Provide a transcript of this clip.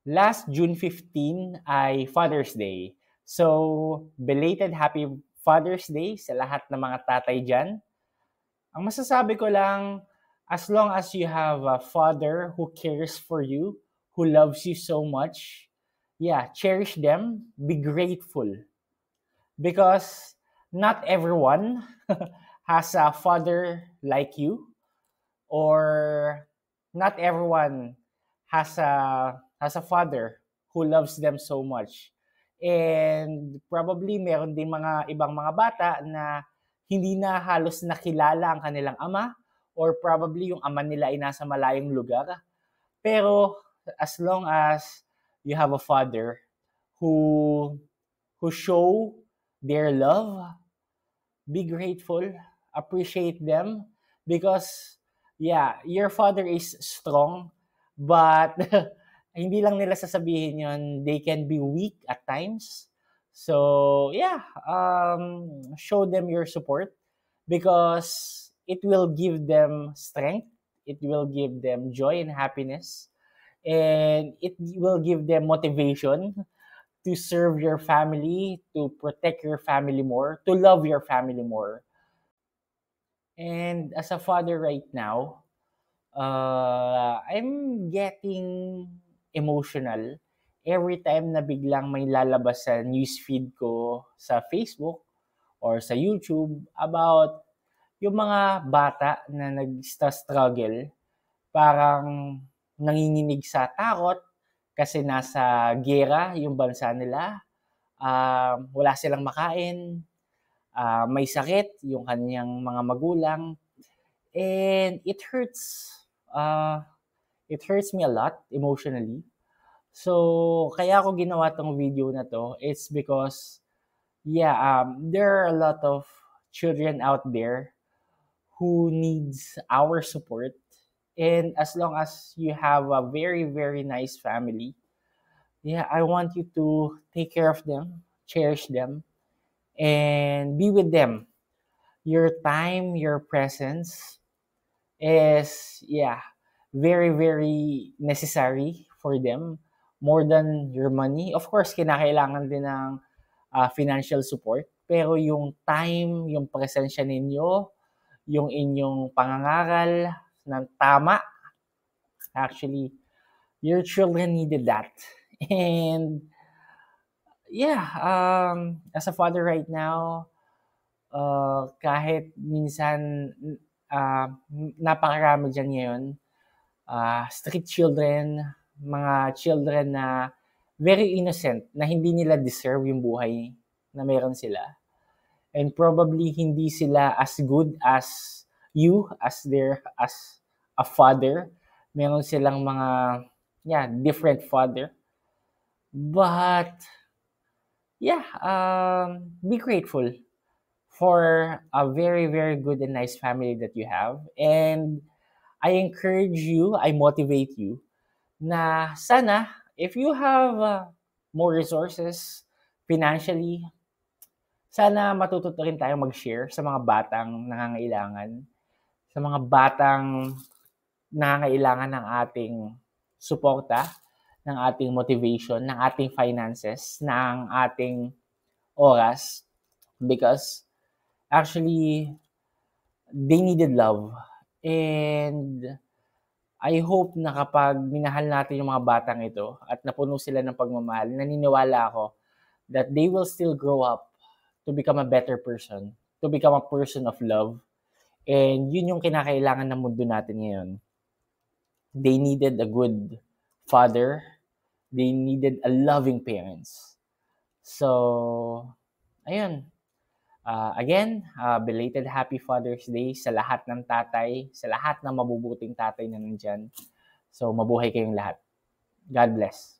Last June 15 ay Father's Day. So, belated happy Father's Day sa lahat ng mga tatay dyan. Ang masasabi ko lang, as long as you have a father who cares for you, who loves you so much, yeah, cherish them, be grateful. Because not everyone has a father like you, or not everyone has a father who loves them so much. And probably meron din mga ibang mga bata na hindi na halos nakilala ang kanilang ama, or probably yung ama nila ay nasa malayong lugar. Pero as long as you have a father who show their love, be grateful, appreciate them, because yeah, your father is strong, but hindi lang nila sasabihin yon, they can be weak at times. So yeah, show them your support, because it will give them strength, it will give them joy and happiness, and it will give them motivation to serve your family, to protect your family more, to love your family more. And as a father right now, I'm getting emotional every time na biglang may lalabas sa newsfeed ko sa Facebook or sa YouTube about yung mga bata na nag-struggle, parang nanginginig sa takot kasi nasa giyera yung bansa nila, wala silang makain, may sakit yung kanyang mga magulang, and uh, it hurts me a lot emotionally. So, kaya ako ginawa tong video na to, it's because, yeah, there are a lot of children out there who needs our support. And as long as you have a very, very nice family, yeah, I want you to take care of them, cherish them, and be with them. Your time, your presence is, yeah, very, very necessary for them, more than your money. Of course, kinakailangan din ng financial support, pero yung time, yung presensya ninyo, yung inyong pangangaral ng tama, actually, your children needed that. And yeah, as a father right now, kahit minsan napakarami dyan ngayon, street children, mga children na very innocent, na hindi nila deserve yung buhay na meron sila. And probably hindi sila as good as you, as a father. Meron silang mga, yeah, different father. But yeah, be grateful for a very, very good and nice family that you have. And I encourage you, I motivate you na sana, if you have more resources financially, sana matuto rin tayo mag-share sa mga batang nangangailangan, sa mga batang nangangailangan ng ating suporta, ng ating motivation, ng ating finances, ng ating oras, because actually they needed love. And I hope na kapag minahal natin yung mga batang ito at napuno sila ng pagmamahal, naniniwala ako that they will still grow up to become a better person, to become a person of love. And yun yung kinakailangan ng mundo natin ngayon. They needed a good father. They needed a loving parents. So, ayun. Again, belated happy Father's Day sa lahat ng tatay, sa lahat ng mabubuting tatay na nandyan. So, mabuhay kayong lahat. God bless.